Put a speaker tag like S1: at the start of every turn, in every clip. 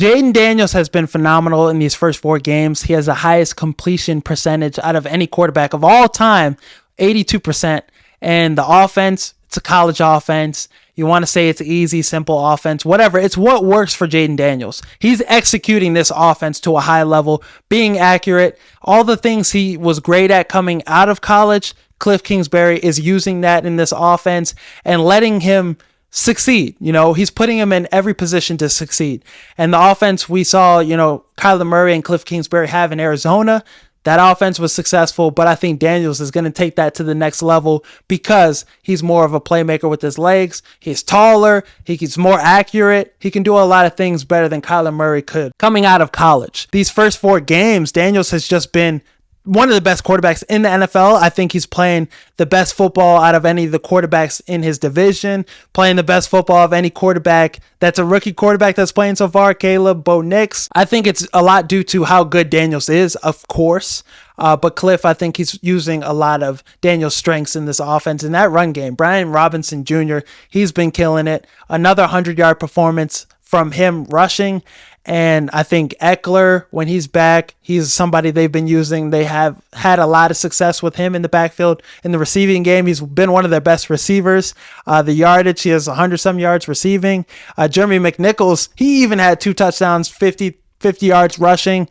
S1: Jaden Daniels has been phenomenal in these first 4 games. He has the highest completion percentage out of any quarterback of all time, 82%. And the offense, it's a college offense. You want to say it's easy, simple offense, whatever. It's what works for Jaden Daniels. He's executing this offense to a high level, being accurate. All the things he was great at coming out of college, Cliff Kingsbury is using that in this offense and letting him succeed. He's putting him in every position to succeed. And the offense we saw, Kyler Murray and Cliff Kingsbury have in Arizona, that offense was successful, but I think Daniels is going to take that to the next level because he's more of a playmaker with his legs. He's taller. He's more accurate. He can do a lot of things better than Kyler Murray could coming out of college. These first 4 games, Daniels has just been one of the best quarterbacks in the NFL. I think he's playing the best football out of any of the quarterbacks in his division, playing the best football of any quarterback that's a rookie quarterback that's playing so far, Caleb, Bo Nix. I think it's a lot due to how good Daniels is, of course. But Cliff, I think he's using a lot of Daniels' strengths in this offense. In that run game, Brian Robinson Jr., he's been killing it. Another 100-yard performance from him rushing. And I think Eckler, when he's back, he's somebody they've been using. They have had a lot of success with him in the backfield. In the receiving game, he's been one of their best receivers. The yardage, he has 100-some yards receiving. Jeremy McNichols, he even had 2 touchdowns, 50 yards rushing.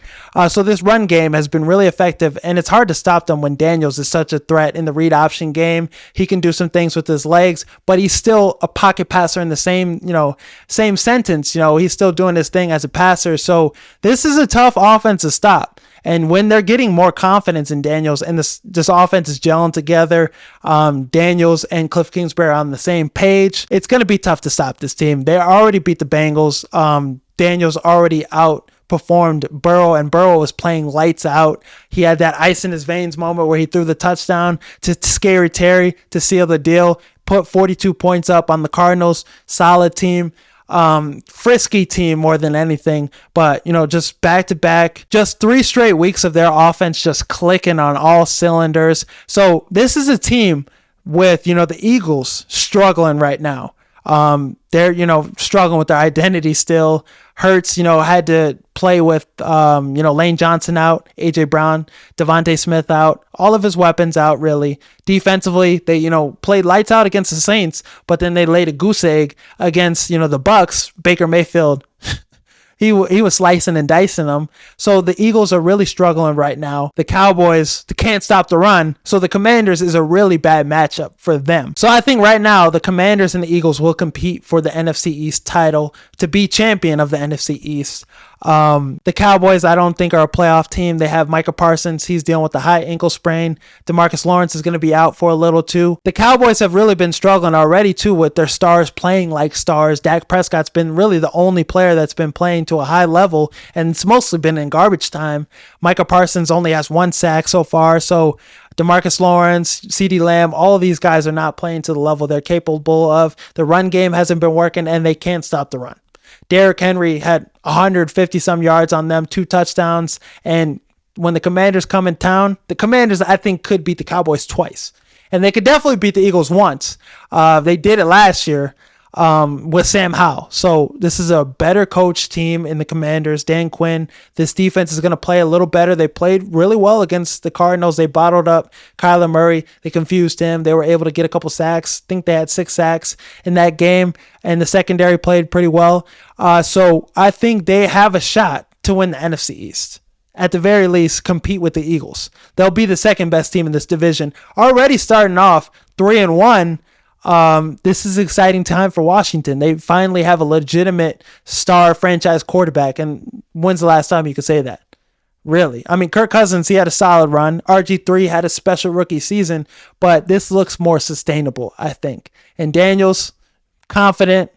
S1: So this run game has been really effective, and it's hard to stop them when Daniels is such a threat in the read option game. He can do some things with his legs, but he's still a pocket passer in the same sentence. He's still doing his thing as a passer. So this is a tough offense to stop. And when they're getting more confidence in Daniels and this offense is gelling together, Daniels and Cliff Kingsbury are on the same page, it's going to be tough to stop this team. They already beat the Bengals. Daniels already outperformed Burrow, and Burrow was playing lights out. He had that ice in his veins moment where he threw the touchdown to Scary Terry to seal the deal, put 42 points up on the Cardinals. Solid team. Frisky team more than anything, but just back to back, just 3 straight weeks of their offense just clicking on all cylinders. So this is a team with the Eagles struggling right now. They're struggling with their identity still. Hurts had to play with Lane Johnson out, AJ Brown, Devontae Smith out, all of his weapons out really. Defensively, they played lights out against the Saints, but then they laid a goose egg against the Bucks. Baker Mayfield, he was slicing and dicing them. So the Eagles are really struggling right now. The Cowboys can't stop the run. So the Commanders is a really bad matchup for them. So I think right now the Commanders and the Eagles will compete for the NFC East title to be champion of the NFC East. The Cowboys, I don't think, are a playoff team. They have Micah Parsons. He's dealing with a high ankle sprain. DeMarcus Lawrence is going to be out for a little too. The Cowboys have really been struggling already too with their stars playing like stars. Dak Prescott's been really the only player that's been playing to a high level, and it's mostly been in garbage time. Micah Parsons only has 1 sack so far, so DeMarcus Lawrence, CeeDee Lamb, all of these guys are not playing to the level they're capable of. The run game hasn't been working, and they can't stop the run. Derrick Henry had 150-some yards on them, 2 touchdowns, and when the Commanders come in town, the Commanders, I think, could beat the Cowboys twice. And they could definitely beat the Eagles once. They did it last year with Sam Howell. So this is a better coach team in the Commanders. Dan Quinn, this defense is going to play a little better. They played really well against the Cardinals. They bottled up Kyler Murray. They confused him. They were able to get a couple sacks. I think they had 6 sacks in that game. And the secondary played pretty well. So I think they have a shot to win the NFC East. At the very least, compete with the Eagles. They'll be the second best team in this division. Already starting off 3-1. This is an exciting time for Washington. They finally have a legitimate star franchise quarterback. And when's the last time you could say that? Really? I mean, Kirk Cousins, he had a solid run. RG3 had a special rookie season, but this looks more sustainable, I think. And Daniels, confident,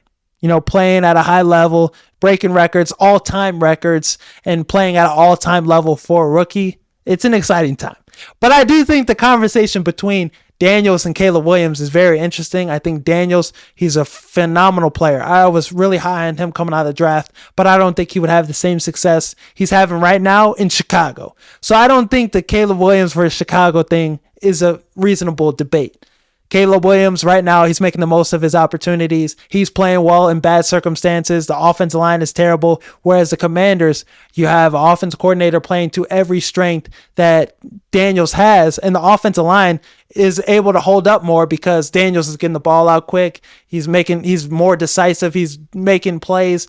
S1: playing at a high level, breaking records, all-time records, and playing at an all-time level for a rookie. It's an exciting time. But I do think the conversation between Daniels and Caleb Williams is very interesting. I think Daniels, he's a phenomenal player. I was really high on him coming out of the draft, but I don't think he would have the same success he's having right now in Chicago. So I don't think the Caleb Williams versus Chicago thing is a reasonable debate. Caleb Williams, right now, he's making the most of his opportunities. He's playing well in bad circumstances. The offensive line is terrible. Whereas the Commanders, you have an offensive coordinator playing to every strength that Daniels has. And the offensive line is able to hold up more because Daniels is getting the ball out quick. He's more decisive. He's making plays.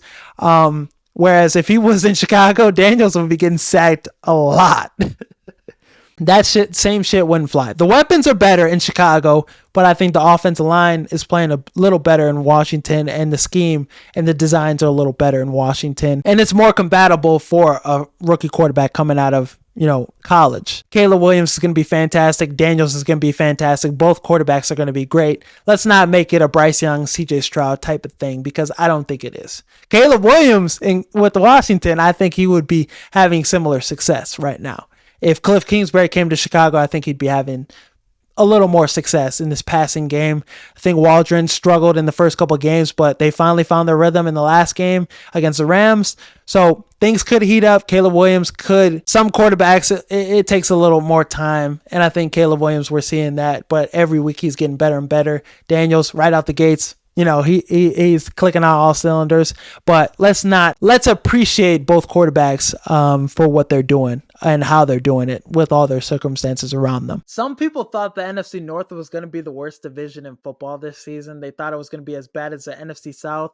S1: Whereas if he was in Chicago, Daniels would be getting sacked a lot. Same shit wouldn't fly. The weapons are better in Chicago, but I think the offensive line is playing a little better in Washington, and the scheme and the designs are a little better in Washington. And it's more compatible for a rookie quarterback coming out of, college. Caleb Williams is going to be fantastic. Daniels is going to be fantastic. Both quarterbacks are going to be great. Let's not make it a Bryce Young, CJ Stroud type of thing, because I don't think it is. Caleb Williams with Washington, I think he would be having similar success right now. If Cliff Kingsbury came to Chicago, I think he'd be having a little more success in this passing game. I think Waldron struggled in the first couple of games, but they finally found their rhythm in the last game against the Rams. So things could heat up. Caleb Williams could. Some quarterbacks, it takes a little more time, and I think Caleb Williams, we're seeing that. But every week he's getting better and better. Daniels, right out the gates, he's clicking on all cylinders. But let's appreciate both quarterbacks for what they're doing and how they're doing it with all their circumstances around them. Some people thought the NFC North was going to be the worst division in football this season. They thought it was going to be as bad as the NFC South.